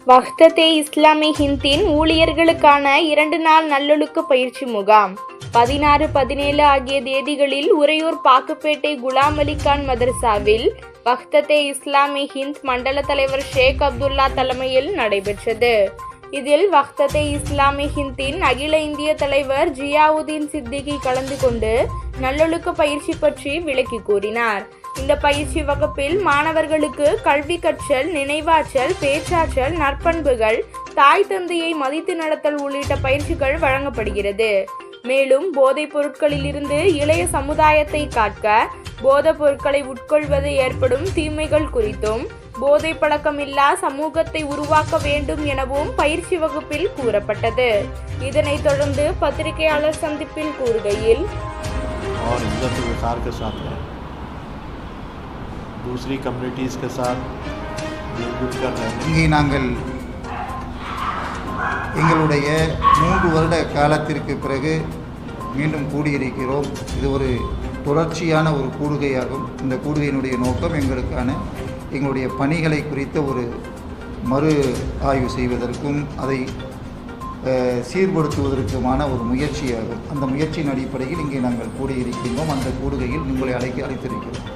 வஹ்தத்-ஏ இஸ்லாமி ஹிந்தின் ஊழியர்களுக்கான 2 நாள் நல்லொழுக்க பயிற்சி முகாம் 16, 17 ஆகிய தேதிகளில் உறையூர் பாக்குப்பேட்டை குலாம் அலி கான் மதரசாவில் வஹ்தத்-ஏ இஸ்லாமி ஹிந்த் மண்டல தலைவர் ஷேக் அப்துல்லா தலைமையில் நடைபெற்றது. இதில் வஹ்தத்-ஏ இஸ்லாமி ஹிந்தின் அகில இந்திய தலைவர் ஜியாவுதீன் சித்திகி கலந்து கொண்டு நல்லொழுக்க பயிற்சி பற்றி விளக்கி கூறினார். இந்த பயிற்சி வகுப்பில் மாணவர்களுக்கு கல்வி கற்றல், நினைவாற்றல், பேச்சாற்றல், நற்பண்புகள், தாய் தந்தையை மதித்து நடத்தல் உள்ளிட்ட பயிற்சிகள் வழங்கப்படுகிறது. மேலும் போதைப் பொருட்களில் இருந்து இளைய சமுதாயத்தை காக்க, போதைப் பொருட்களை உட்கொள்வது ஏற்படும் தீமைகள் குறித்தும், போதை பழக்கமில்லா சமூகத்தை உருவாக்க வேண்டும் எனவும் பயிற்சி வகுப்பில் கூறப்பட்டது. இதனைத் தொடர்ந்து பத்திரிகையாளர் சந்திப்பில் கூறுகையில், दूसरी कम्युनिटीज़ के साथ मिलजुल कर रहने இங்கே நாங்கள் எங்களுடைய 3 வருட காலத்திற்கு பிறகு மீண்டும் கூடியிருக்கிறோம். இது ஒரு தொடர்ச்சியான ஒரு கூடுகையாகும். இந்த கூடுகையினுடைய நோக்கம் எங்களுடைய பணிகளை குறித்த ஒரு மறு ஆய்வு செய்வதற்கும் அதை சீர்படுத்துவதற்குமான ஒரு முயற்சியாகும். அந்த முயற்சியின் அடிப்படையில் இங்கே நாங்கள் கூடியிருக்கின்றோம். அந்த கூடுகையில் உங்களை அழைத்திருக்கிறோம்.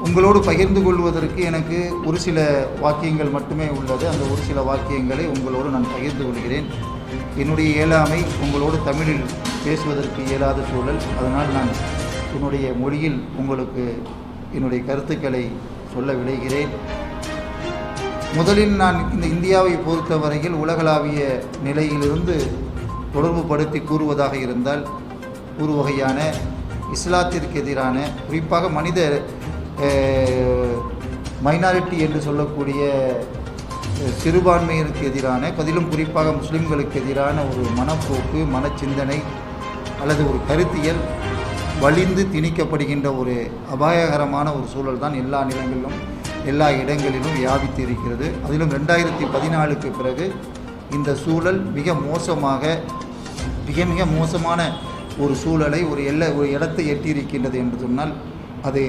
உங்களோடு பகிர்ந்து கொள்வதற்கு எனக்கு ஒரு சில வாக்கியங்கள் மட்டுமே உள்ளது. அந்த ஒரு சில வாக்கியங்களை உங்களோடு நான் பகிர்ந்து கொள்கிறேன். என்னுடைய இயலாமை உங்களோடு தமிழில் பேசுவதற்கு இயலாத சூழல். அதனால் நான் என்னுடைய மொழியில் உங்களுக்கு என்னுடைய கருத்துக்களை சொல்ல விளைகிறேன். முதலில் நான் இந்த இந்தியாவை பொறுத்தவரையில் உலகளாவிய நிலையிலிருந்து தொடர்பு படுத்தி கூறுவதாக இருந்தால், ஒரு வகையான இஸ்லாத்திற்கு எதிரான, குறிப்பாக மனித மைனாரிட்டி என்று சொல்லக்கூடிய சிறுபான்மையினருக்கு எதிரான, அதிலும் குறிப்பாக முஸ்லிம்களுக்கு எதிரான ஒரு மனப்போக்கு, மனச்சிந்தனை அல்லது ஒரு கருத்தியல் வலிந்து திணிக்கப்படுகின்ற ஒரு அபாயகரமான ஒரு சூழல் தான் எல்லா நிலங்களிலும் எல்லா இடங்களிலும் வியாபித்து இருக்கிறது. அதிலும் 2014க்கு பிறகு இந்த சூழல் மிக மோசமான ஒரு சூழலை ஒரு இடத்தை எட்டியிருக்கின்றது என்று சொன்னால் அது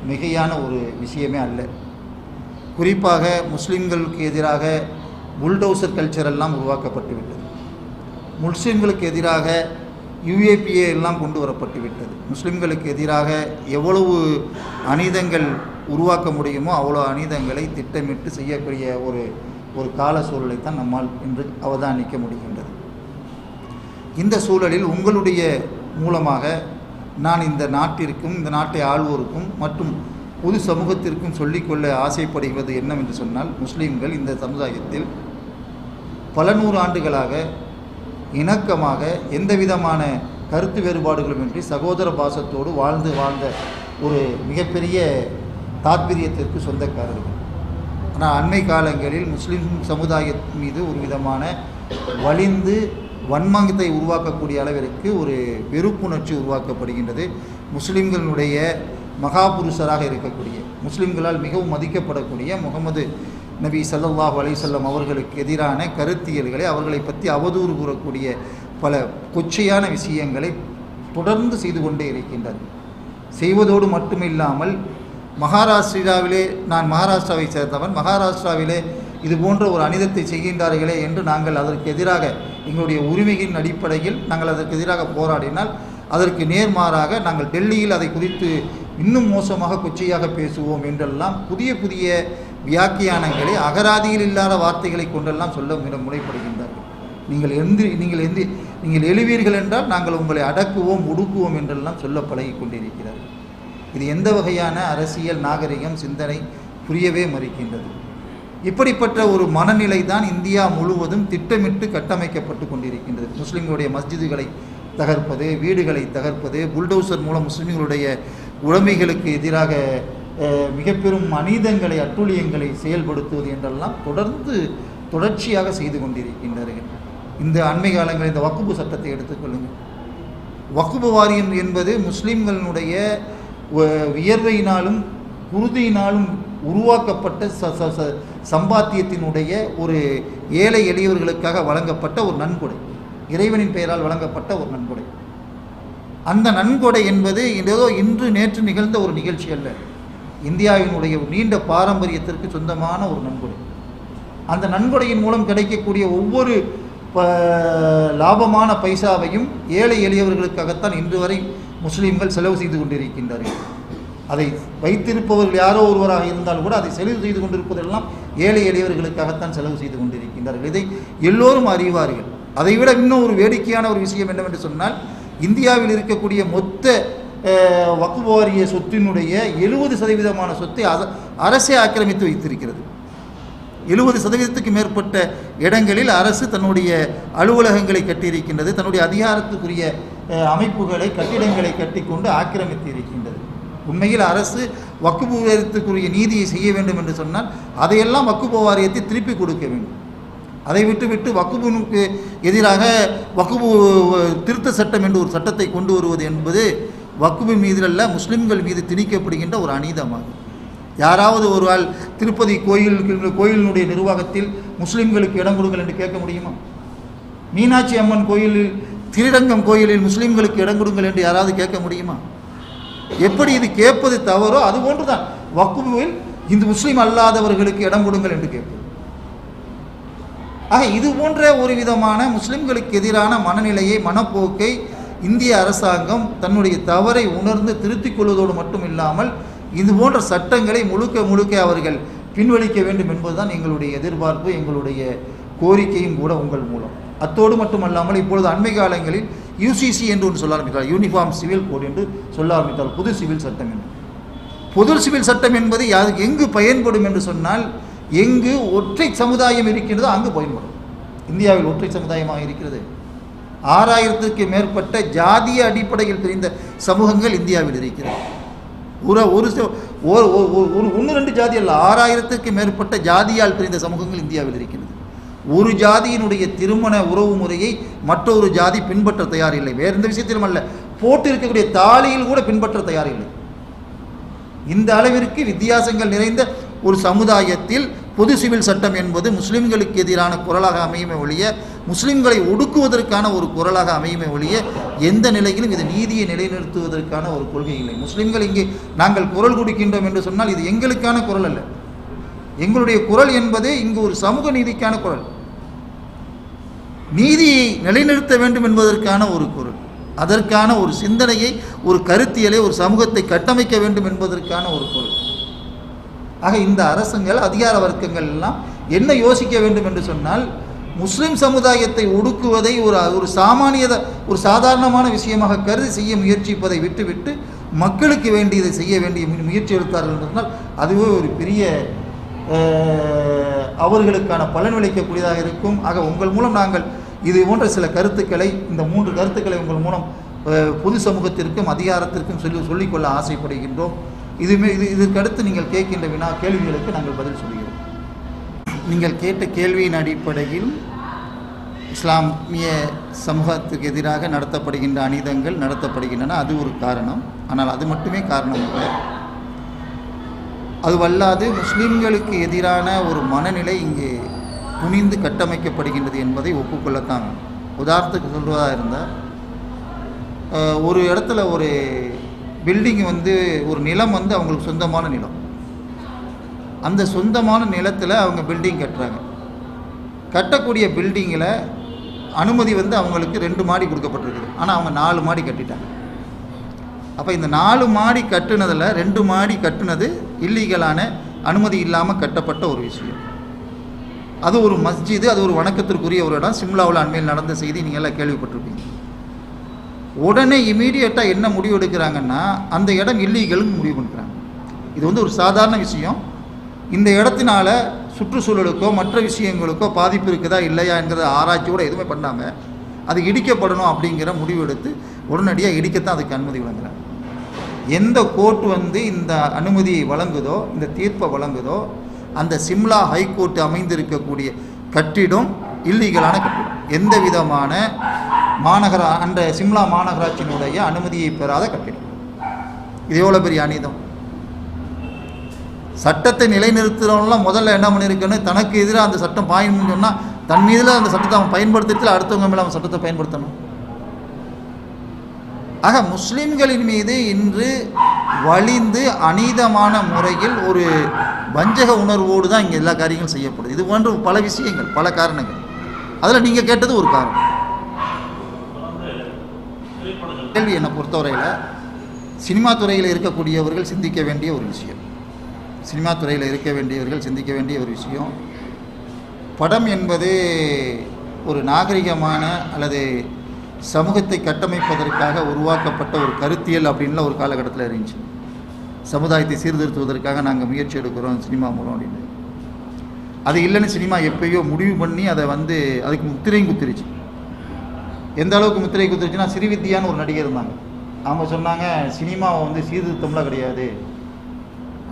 மிகையான ஒரு விஷயமே அல்ல. குறிப்பாக முஸ்லிம்களுக்கு எதிராக புல்டோசர் கல்ச்சர் எல்லாம் உருவாக்கப்பட்டு விட்டது. முஸ்லிம்களுக்கு எதிராக UAPA எல்லாம் கொண்டு வரப்பட்டு விட்டது. முஸ்லிம்களுக்கு எதிராக எவ்வளவு அநீதங்கள் உருவாக்க முடியுமோ அவ்வளோ அநீதங்களை திட்டமிட்டு செய்யக்கூடிய ஒரு கால சூழலைத்தான் நம்மால் இன்று அவதானிக்க முடிகின்றது. இந்த சூழலில் உங்களுடைய மூலமாக நான் இந்த நாட்டிற்கும், இந்த நாட்டை ஆள்வோருக்கும் மற்றும் பொது சமூகத்திற்கும் சொல்லிக்கொள்ள ஆசைப்படுவது என்னவென்று சொன்னால், முஸ்லீம்கள் இந்த சமுதாயத்தில் பல 100 ஆண்டுகளாக இணக்கமாக எந்த விதமான கருத்து வேறுபாடுகளும் இன்றி சகோதர பாசத்தோடு வாழ்ந்த ஒரு மிகப்பெரிய தாத்பரியத்திற்கு சொந்தக்காரர்கள். ஆனால் அண்மை காலங்களில் முஸ்லீம் சமுதாயத்தின் மீது ஒரு விதமான வலிந்து வன்மத்தை உருவாக்கக்கூடிய அளவிற்கு ஒரு வெறுப்புணர்ச்சி உருவாக்கப்படுகின்றது. முஸ்லிம்களுடைய மகாபுருஷராக இருக்கக்கூடிய, முஸ்லிம்களால் மிகவும் மதிக்கப்படக்கூடிய முகமது நபி ஸல்லல்லாஹு அலைஹி வஸல்லம் அவர்களுக்கு எதிரான கருத்தியல்களை, அவர்களை பற்றி அவதூறு கூறக்கூடிய பல கொச்சையான விஷயங்களை தொடர்ந்து செய்து கொண்டே இருக்கின்றது. செய்வதோடு மட்டுமில்லாமல் நான் மகாராஷ்டிராவை சேர்ந்தவன், மகாராஷ்டிராவிலே இது போன்ற ஒரு அநீதத்தை செய்கின்றார்களே என்று நாங்கள் அதற்கு எதிராக எங்களுடைய உரிமையின் அடிப்படையில் நாங்கள் அதற்கு எதிராக போராடினால், அதற்கு நேர்மாறாக நாங்கள் டெல்லியில் அதை குறித்து இன்னும் மோசமாக கொச்சையாக பேசுவோம் என்றெல்லாம் புதிய வியாக்கியானங்களை, அகராதியில் இல்லாத வார்த்தைகளை கொண்டெல்லாம் சொல்ல முனைப்படுகின்றார்கள். நீங்கள் எழுவீர்கள் என்றால் நாங்கள் உங்களை அடக்குவோம், ஒடுக்குவோம் என்றெல்லாம் சொல்ல பழகி கொண்டிருக்கிறார்கள். இது எந்த வகையான அரசியல் நாகரிகம், சிந்தனை புரியவே மறுக்கின்றது. இப்படிப்பட்ட ஒரு மனநிலை தான் இந்தியா முழுவதும் திட்டமிட்டு கட்டமைக்கப்பட்டு கொண்டிருக்கின்றது. முஸ்லிம்களுடைய மஸ்ஜிதுகளை தகர்ப்பது, வீடுகளை தகர்ப்பது, புல்டோசர் மூலம் முஸ்லிம்களுடைய உடைமைகளுக்கு எதிராக மிக பெரும் அநீதங்களை, அட்டூழியங்களை செயல்படுத்துவது என்றெல்லாம் தொடர்ச்சியாக செய்து கொண்டிருக்கின்றார்கள். இந்த அண்மை காலங்களில் இந்த வக்ஃபு சட்டத்தை எடுத்துக்கொள்ளுங்கள். வக்ஃபு வாரியம் என்பது முஸ்லிம்களுடைய வியர்வையினாலும் குருதியினாலும் உருவாக்கப்பட்ட சம்பாத்தியத்தினுடைய ஒரு ஏழை எளியவர்களுக்காக வழங்கப்பட்ட ஒரு நன்கொடை, இறைவனின் பெயரால் வழங்கப்பட்ட ஒரு நன்கொடை. அந்த நன்கொடை என்பது ஏதோ இன்று நேற்று நிகழ்ந்த ஒரு நிகழ்ச்சி அல்ல. இந்தியாவினுடைய நீண்ட பாரம்பரியத்திற்கு சொந்தமான ஒரு நன்கொடை. அந்த நன்கொடையின் மூலம் கிடைக்கக்கூடிய ஒவ்வொரு லாபமான பைசாவையும் ஏழை எளியவர்களுக்காகத்தான் இன்று வரை முஸ்லீம்கள் செலவு செய்து கொண்டிருக்கின்றார்கள். அதை வைத்திருப்பவர்கள் யாரோ ஒருவராக இருந்தாலும் கூட அதை செலவு செய்து கொண்டிருப்பதெல்லாம் ஏழை எளியவர்களுக்காகத்தான் செலவு செய்து கொண்டிருக்கின்றார்கள். இதை எல்லோரும் அறிவார்கள். அதைவிட இன்னும் ஒரு வேடிக்கையான ஒரு விஷயம் என்னவென்று சொன்னால், இந்தியாவில் இருக்கக்கூடிய மொத்த வக்ஃப் வாரிய சொத்தினுடைய 70% சொத்தை அரசே ஆக்கிரமித்து வைத்திருக்கிறது. 70% மேற்பட்ட இடங்களில் அரசு தன்னுடைய அலுவலகங்களை கட்டியிருக்கின்றது, தன்னுடைய அதிகாரத்துக்குரிய அமைப்புகளை கட்டிடங்களை கட்டிக்கொண்டு ஆக்கிரமித்து இருக்கின்றது. உண்மையில் அரசு வக்ஃப் வாரியத்துக்குரிய நீதியை செய்ய வேண்டும் என்று சொன்னால் அதையெல்லாம் வக்ஃப் வாரியத்தை திருப்பி கொடுக்க வேண்டும். அதை விட்டுவிட்டு வக்ஃபுக்கு எதிராக வக்ஃப் திருத்த சட்டம் என்று ஒரு சட்டத்தை கொண்டு வருவது என்பது வக்ஃப் மீது அல்ல, முஸ்லிம்கள் மீது திணிக்கப்படுகின்ற ஒரு அநீதமாகும். யாராவது ஒரு ஆள் திருப்பதி கோயிலினுடைய நிர்வாகத்தில் முஸ்லிம்களுக்கு இடம் கொடுங்கள் என்று கேட்க முடியுமா? மீனாட்சி அம்மன் கோயிலில், ஸ்ரீரங்கம் கோயிலில் முஸ்லிம்களுக்கு இடம் கொடுங்கள் என்று யாராவது கேட்க முடியுமா? எப்படி இது கேட்பது தவறோ அதுபோன்று தான் வக்ஃபில் இந்த முஸ்லீம் அல்லாதவர்களுக்கு இடம் கொடுங்கள் என்று கேட்பது. ஆக இது போன்ற ஒரு விதமான முஸ்லிம்களுக்கு எதிரான மனநிலையை, மனப்போக்கை இந்திய அரசாங்கம் தன்னுடைய தவறை உணர்ந்து திருத்திக் கொள்வதோடு மட்டும் இல்லாமல் இது போன்ற சட்டங்களை முழுக்க அவர்கள் பின்வலிக்க வேண்டும் என்பதுதான் எங்களுடைய எதிர்பார்ப்பு, எங்களுடைய கோரிக்கையும் கூட உங்கள் மூலம். அத்தோடு மட்டுமல்லாமல் இப்பொழுது அண்மை காலங்களில் யூசிசி என்று ஒன்று சொல்ல ஆரம்பித்தார், யூனிஃபார்ம் சிவில் கோட் என்று சொல்ல ஆரம்பித்தார், பொது சிவில் சட்டம் என்று. பொது சிவில் சட்டம் என்பது எங்கு பயன்படும் என்று சொன்னால், எங்கு ஒற்றை சமுதாயம் இருக்கின்றதோ அங்கு பயன்படும். இந்தியாவில் ஒற்றை சமுதாயமாக இருக்கிறது. 6000க்கு மேற்பட்ட ஜாதிய அடிப்படையில் பிரிந்த சமூகங்கள் இந்தியாவில் இருக்கிறது. ஒரு 1-2 ஜாதி அல்ல, 6000க்கு மேற்பட்ட ஜாதியால் பிரிந்த சமூகங்கள் இந்தியாவில் இருக்கிறது. ஒரு ஜாதியினுடைய திருமண உறவு முறையை மற்றொரு ஜாதி பின்பற்ற தயாரில்லை. வேறு எந்த விஷயத்திலும் அல்ல, போட்டு இருக்கக்கூடிய தாலியில் கூட பின்பற்ற தயாரில்லை. இந்த அளவிற்கு வித்தியாசங்கள் நிறைந்த ஒரு சமுதாயத்தில் பொது சிவில் சட்டம் என்பது முஸ்லிம்களுக்கு எதிரான குரலாக அமையுமே ஒழிய, முஸ்லிம்களை ஒடுக்குவதற்கான ஒரு குரலாக அமையுமே ஒழிய, எந்த நிலையிலும் இது நீதியை நிலைநிறுத்துவதற்கான ஒரு கொள்கை இல்லை. முஸ்லிம்கள் இங்கே நாங்கள் குரல் கொடுக்கின்றோம் என்று சொன்னால் இது எங்களுக்கான குரல் அல்ல. எங்களுடைய குரல் என்பது இங்கு ஒரு சமூக நீதிக்கான குரல், நீதியை நிலைநிறுத்த வேண்டும் என்பதற்கான ஒரு குரல், அதற்கான ஒரு சிந்தனையை, ஒரு கருத்தியலை, ஒரு சமூகத்தை கட்டமைக்க வேண்டும் என்பதற்கான ஒரு குரல். ஆக இந்த அரசுகள், அதிகார வர்க்கங்கள் எல்லாம் என்ன யோசிக்க வேண்டும் என்று சொன்னால், முஸ்லிம் சமுதாயத்தை ஒடுக்குவதை ஒரு சாதாரணமான விஷயமாக கருதி செய்ய முயற்சிப்பதை விட்டுவிட்டு மக்களுக்கு வேண்டியதை செய்ய வேண்டிய முயற்சி எடுத்தார்கள் என்று சொன்னால் அதுவே ஒரு பெரிய அவர்களுக்கான பலன் விளைக்கக்கூடியதாக இருக்கும். ஆக உங்கள் மூலம் நாங்கள் இது போன்ற சில கருத்துக்களை, இந்த 3 கருத்துக்களை உங்கள் மூலம் பொது சமூகத்திற்கும் அதிகாரத்திற்கும் சொல்லிக்கொள்ள ஆசைப்படுகின்றோம். இதற்கடுத்து நீங்கள் கேட்கின்ற கேள்விகளுக்கு நாங்கள் பதில் சொல்கிறோம். நீங்கள் கேட்ட கேள்வியின் அடிப்படையில் இஸ்லாமிய சமூகத்துக்கு எதிராக நடத்தப்படுகின்ற அநீதங்கள் நடத்தப்படுகின்றன, அது ஒரு காரணம். ஆனால் அது மட்டுமே காரணம் அல்ல. அதுவல்லாது முஸ்லீம்களுக்கு எதிரான ஒரு மனநிலை இங்கே துணிந்து கட்டமைக்கப்படுகின்றது என்பதை ஒப்புக்கொள்ளத்தான். உதாரணத்துக்கு சொல்வதாக இருந்தால், ஒரு இடத்துல ஒரு பில்டிங் ஒரு நிலம் அவங்களுக்கு சொந்தமான நிலம். அந்த சொந்தமான நிலத்தில் அவங்க பில்டிங் கட்டுறாங்க. கட்டக்கூடிய பில்டிங்கில் அனுமதி அவங்களுக்கு 2 மாடி கொடுக்கப்பட்டிருக்குது. ஆனால் அவங்க 4 மாடி கட்டிட்டாங்க. அப்போ இந்த 4 மாடி கட்டுனதில் 2 மாடி கட்டுனது இல்லீகலான, அனுமதி இல்லாமல் கட்டப்பட்ட ஒரு விஷயம். அது ஒரு மஸ்ஜிது, அது ஒரு வணக்கத்திற்குரிய ஒரு இடம். சிம்லாவில் அண்மையில் நடந்த செய்தி நீங்கள் எல்லாம் கேள்விப்பட்டிருப்பீங்க. உடனே இமீடியட்டாக என்ன முடிவு எடுக்கிறாங்கன்னா, அந்த இடம் இல்லீகல்னு முடிவு பண்ணுறாங்க. இது ஒரு சாதாரண விஷயம். இந்த இடத்தினால சுற்றுச்சூழலுக்கோ மற்ற விஷயங்களுக்கோ பாதிப்பு இருக்குதா இல்லையா என்கிறத ஆராய்ச்சியோடு எதுவுமே பண்ணாமல் அது இடிக்கப்படணும் அப்படிங்கிற முடிவு எடுத்து உடனடியாக இடிக்கத்தான் அதுக்கு அனுமதி வழங்குறாங்க. எந்த கோர்ட் இந்த அனுமதியை வழங்குதோ, இந்த தீர்ப்பை வழங்குதோ, அந்த சிம்லா ஹைகோர்ட் அமைந்திருக்கக்கூடிய கட்டிடம் இல்லீகலான கட்டிடம். எந்த விதமான அந்த சிம்லா மாநகராட்சியினுடைய அனுமதியை பெறாத கட்டிடம். இது எவ்வளோ பெரிய அநீதம்! சட்டத்தை நிலைநிறுத்துறவங்களாம் முதல்ல என்ன பண்ணியிருக்குன்னு, தனக்கு எதிராக அந்த சட்டம் பாயணும்னு சொன்னால் தன் மீதில் அந்த சட்டத்தை அவன் பயன்படுத்துறதுல அடுத்தவங்க மேலே அவன் சட்டத்தை பயன்படுத்தணும். ஆக முஸ்லீம்களின் மீது இன்று வலிந்து அநீதமான முறையில் ஒரு வஞ்சக உணர்வோடு தான் இங்கே எல்லா காரியங்களும் செய்யப்படுது. இது போன்ற பல விஷயங்கள், பல காரணங்கள். அதில் நீங்கள் கேட்டது ஒரு காரணம். கேள்வி என்னை பொறுத்தவரையில் சினிமா துறையில் இருக்கக்கூடியவர்கள் சிந்திக்க வேண்டிய ஒரு விஷயம், சினிமா துறையில் இருக்க வேண்டியவர்கள் சிந்திக்க வேண்டிய ஒரு விஷயம், படம் என்பது ஒரு நாகரிகமான அல்லது சமூகத்தை கட்டமைப்பதற்காக உருவாக்கப்பட்ட ஒரு கருத்தியல் அப்படின்லாம் ஒரு காலகட்டத்தில் இருந்துச்சு. சமுதாயத்தை சீர்திருத்துவதற்காக நாங்கள் முயற்சி எடுக்கிறோம் சினிமா மூலம் அப்படின்னு. அது இல்லைன்னு சினிமா எப்பயோ முடிவு பண்ணி அதை அதுக்கு முத்திரையும் குத்திருச்சு. எந்த அளவுக்கு முத்திரை குத்திருச்சுன்னா, ஸ்ரீவித்யான்னு ஒரு நடிகர் இருந்தாங்க. அவங்க சொன்னாங்க, சினிமாவை சீர்திருத்தம்லாம் கிடையாது,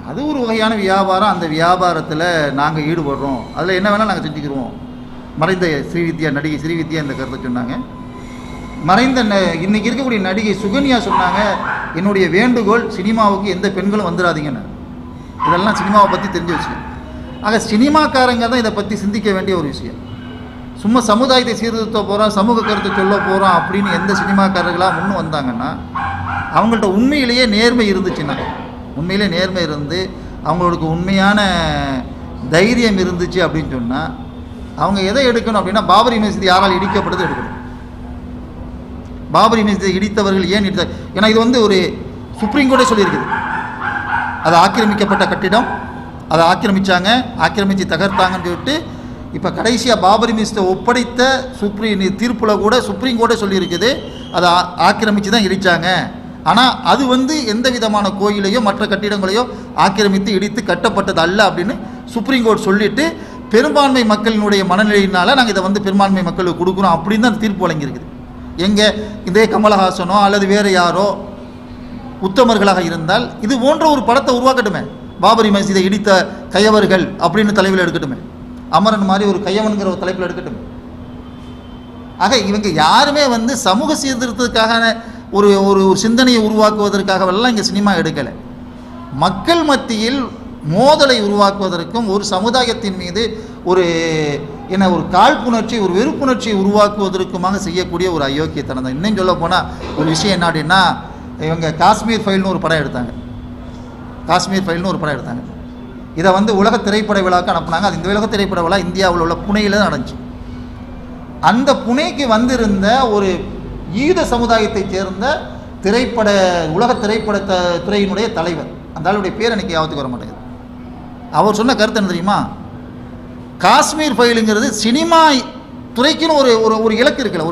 அது ஒரு வகையான வியாபாரம், அந்த வியாபாரத்தில் நாங்கள் ஈடுபடுறோம், அதில் என்ன வேணால் நாங்கள் செஞ்சுக்கிடுவோம். மறைந்த ஸ்ரீவித்யா, நடிகை ஸ்ரீவித்யா இந்த கருத்தை சொன்னாங்க. மறைந்த இன்றைக்கி இருக்கக்கூடிய நடிகை சுகன்யா சொன்னாங்க, என்னுடைய வேண்டுகோள் சினிமாவுக்கு எந்த பெண்களும் வந்துடாதீங்கன்னு. இதெல்லாம் சினிமாவை பற்றி தெரிஞ்ச விஷயம். ஆக சினிமாக்காரங்க தான் இதை பற்றி சிந்திக்க வேண்டிய ஒரு விஷயம். சும்மா சமுதாயத்தை சீர்திருத்த போகிறோம், சமூக கருத்தை சொல்ல போகிறோம் அப்படின்னு எந்த சினிமாக்காரர்களாக முன்னு வந்தாங்கன்னா, அவங்கள்ட்ட உண்மையிலேயே நேர்மை இருந்துச்சுன்னா, உண்மையிலே நேர்மை இருந்து அவங்களுக்கு உண்மையான தைரியம் இருந்துச்சு அப்படின்னு சொன்னால், அவங்க எதை எடுக்கணும் அப்படின்னா, பாபரி மசீதி யாரால் இடிக்கப்படுது எடுக்கணும். பாபரி மசீதி இடித்தவர்கள் ஏன் இடித்த, ஏன்னா இது ஒரு சுப்ரீம் கோர்ட்டே சொல்லியிருக்குது, அது ஆக்கிரமிக்கப்பட்ட கட்டிடம், அதை ஆக்கிரமித்து தகர்த்தாங்கன்னு சொல்லிட்டு இப்போ கடைசியாக பாபரி மசீதை ஒப்படைத்த தீர்ப்பில் கூட சுப்ரீம் கோர்ட்டே சொல்லியிருக்குது, அதை ஆக்கிரமித்து தான் இடித்தாங்க. ஆனால் அது எந்த விதமான கோயிலையோ மற்ற கட்டிடங்களையோ ஆக்கிரமித்து இடித்து கட்டப்பட்டது அல்ல அப்படின்னு சுப்ரீம் கோர்ட் சொல்லிவிட்டு, பெரும்பான்மை மக்களினுடைய மனநிலையினால் நாங்கள் இதை பெரும்பான்மை மக்களுக்கு கொடுக்குறோம் அப்படின்னு தான் அந்த தீர்ப்பு வழங்கியிருக்குது. எங்கே இதே கமலஹாசனோ அல்லது வேறு யாரோ உத்தமர்களாக இருந்தால் இது போன்ற ஒரு படத்தை உருவாக்கட்டுமே, பாபரி மசீதை இடித்த கையவர்கள் அப்படின்னு தலைவில் எடுக்கட்டுமே, அமரன் மாதிரி ஒரு கையவன்கிற ஒரு தலைப்பில் எடுக்கட்டுமே. ஆக இவங்க யாருமே சமூக சீர்திருத்தத்துக்காக ஒரு ஒரு சிந்தனையை உருவாக்குவதற்காகவெல்லாம் இங்கே சினிமா எடுக்கலை. மக்கள் மத்தியில் மோதலை உருவாக்குவதற்கும் ஒரு சமுதாயத்தின் மீது ஒரு காழ்ப்புணர்ச்சி, ஒரு வெறுப்புணர்ச்சியை உருவாக்குவதற்குமாக செய்யக்கூடிய ஒரு அயோக்கியத்தனம் தான். இன்னும் சொல்ல போனால் ஒரு விஷயம் என்ன அப்படின்னா, இவங்க காஷ்மீர் ஃபைல்னு ஒரு படம் எடுத்தாங்க. இதை உலக திரைப்பட விழாவுக்கு அனுப்புனாங்க. அது இந்த உலக திரைப்பட விழா இந்தியாவில் உள்ள புனேயில் தான் நடந்துச்சு. அந்த புனேக்கு வந்திருந்த ஒரு ஈழ சமுதாயத்தைச் சேர்ந்த உலக திரைப்பட துறையினுடைய தலைவர், அந்த ஆளுடைய பேர் எனக்கு ஞாபகத்துக்கு வர மாட்டேங்குது. அவர் சொன்ன கருத்து என்ன தெரியுமா, காஷ்மீர் ஃபைலுங்கிறது சினிமா துறைக்குன்னு ஒரு இலக்கு இருக்குல்ல,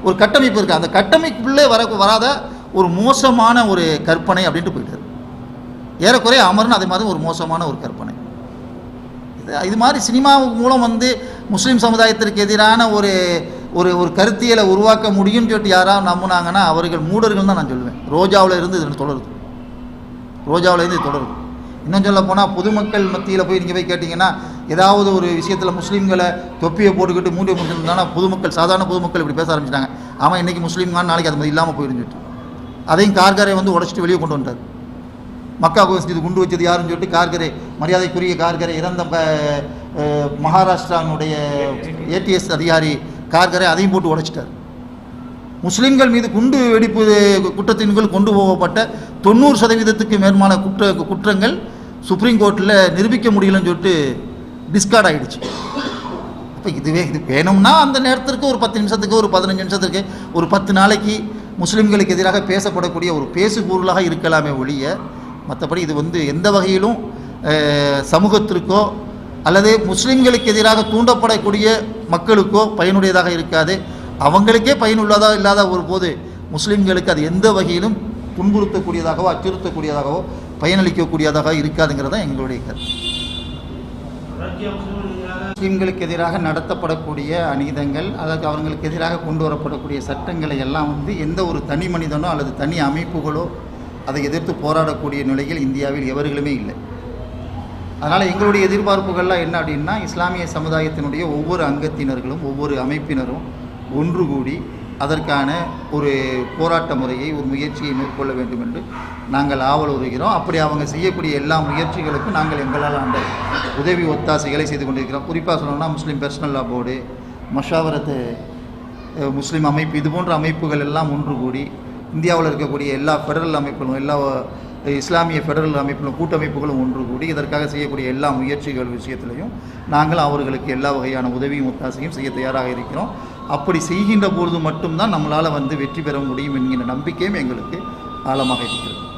ஒரு கட்டமைப்பு இருக்குது, அந்த கட்டமைப்புள்ளே வராத ஒரு மோசமான ஒரு கற்பனை அப்படின்ட்டு போயிட்டார். ஏறக்குறைய அமர்னு அதே மாதிரி ஒரு மோசமான ஒரு கற்பனை. இது மாதிரி சினிமா மூலம் முஸ்லீம் சமுதாயத்திற்கு எதிரான ஒரு கருத்தியலை உருவாக்க முடியும்னு சொல்லிட்டு யாராவது நம்பினாங்கன்னா அவர்கள் மூடர்கள் தான் நான் சொல்லுவேன். ரோஜாவில் இருந்து இது தொடருது. இன்னும் சொல்ல போனால் பொதுமக்கள் மத்தியில் போய் நீங்கள் போய் கேட்டிங்கன்னா, ஏதாவது ஒரு விஷயத்தில் முஸ்லீம்களை தொப்பியை போட்டுக்கிட்டு மூடியை முடிச்சிருந்தாங்கன்னா சாதாரண பொதுமக்கள் இப்படி பேச ஆரம்பிச்சிட்டாங்க. அவன் இன்றைக்கி முஸ்லீம்கான்னு நாளைக்கு அது மாதிரி இல்லாமல் போயிருந்துட்டு, அதையும் கார்கரை உடச்சிட்டு வெளியே கொண்டு வந்துட்டார். மக்கா கோஷ்டி குண்டு வச்சது யாருன்னு சொல்லிட்டு கார்கரே, மரியாதைக்குரிய கார்கரே, இறந்த மகாராஷ்டிரானுடைய ஏடிஎஸ் அதிகாரி கார்கரே, அதையும் போட்டு உடைச்சிட்டார். முஸ்லீம்கள் மீது குண்டு வெடிப்பு குற்றத்தின் கொண்டு போகப்பட்ட 90% மேற்பான குற்றங்கள் சுப்ரீம் கோர்ட்டில் நிரூபிக்க முடியலன்னு சொல்லிட்டு டிஸ்கார்ட் ஆகிடுச்சு. இப்போ இது வேணும்னா அந்த நேரத்திற்கு ஒரு 10 நிமிஷத்துக்கு, ஒரு 15 நிமிஷத்துக்கு, ஒரு 10 நாளைக்கு முஸ்லீம்களுக்கு எதிராக பேசப்படக்கூடிய ஒரு பேசு பொருளாக இருக்கலாமே ஒழிய, மற்றபடி இது எந்த வகையிலும் சமூகத்திற்கோ அல்லது முஸ்லீம்களுக்கு எதிராக தூண்டப்படக்கூடிய மக்களுக்கோ பயனுடையதாக இருக்காது. அவங்களுக்கே பயனுள்ளதாக இல்லாத ஒரு போது முஸ்லீம்களுக்கு அது எந்த வகையிலும் துன்புறுத்தக்கூடியதாகவோ அச்சுறுத்தக்கூடியதாகவோ பயனளிக்கக்கூடியதாக இருக்காதுங்கிறதான் எங்களுடைய கருத்து. முஸ்லீம்களுக்கு எதிராக நடத்தப்படக்கூடிய அநீதங்கள், அதாவது அவங்களுக்கு எதிராக கொண்டு வரப்படக்கூடிய சட்டங்களை எல்லாம் எந்த ஒரு தனி மனிதனோ அல்லது தனி அமைப்புகளோ அதை எதிர்த்து போராடக்கூடிய நிலையில் இந்தியாவில் எவர்களுமே இல்லை. அதனால் எங்களுடைய எதிர்பார்ப்புகள்லாம் என்ன அப்படின்னா, இஸ்லாமிய சமுதாயத்தினுடைய ஒவ்வொரு அங்கத்தினர்களும் ஒவ்வொரு அமைப்பினரும் ஒன்று கூடி அதற்கான ஒரு போராட்ட முறையை, ஒரு முயற்சியை மேற்கொள்ள வேண்டும் என்று நாங்கள் ஆவல் உறுகிறோம். அப்படி அவங்க செய்யக்கூடிய எல்லா முயற்சிகளுக்கும் நாங்கள் எங்களால் அந்த உதவி ஒத்தாசைகளை செய்து கொண்டிருக்கிறோம். குறிப்பாக சொல்லணும்னா முஸ்லீம் பர்சனல் லா போர்டு, மஷாவரத்து முஸ்லீம் அமைப்பு, இது போன்ற அமைப்புகள் எல்லாம் ஒன்று கூடி இந்தியாவில் இருக்கக்கூடிய எல்லா ஃபெடரல் அமைப்புகளும், எல்லா இஸ்லாமிய ஃபெடரல் அமைப்புகளும் கூட்டமைப்புகளும் ஒன்று கூடி இதற்காக செய்யக்கூடிய எல்லா முயற்சிகள் விஷயத்திலையும் நாங்கள் அவர்களுக்கு எல்லா வகையான உதவியும் ஒத்தாசையும் செய்ய தயாராக இருக்கிறோம். அப்படி செய்கின்ற பொழுது மட்டும்தான் நம்மளால் வெற்றி பெற முடியும் என்கிற நம்பிக்கையும் எங்களுக்கு ஆழமாக இருக்கிறது.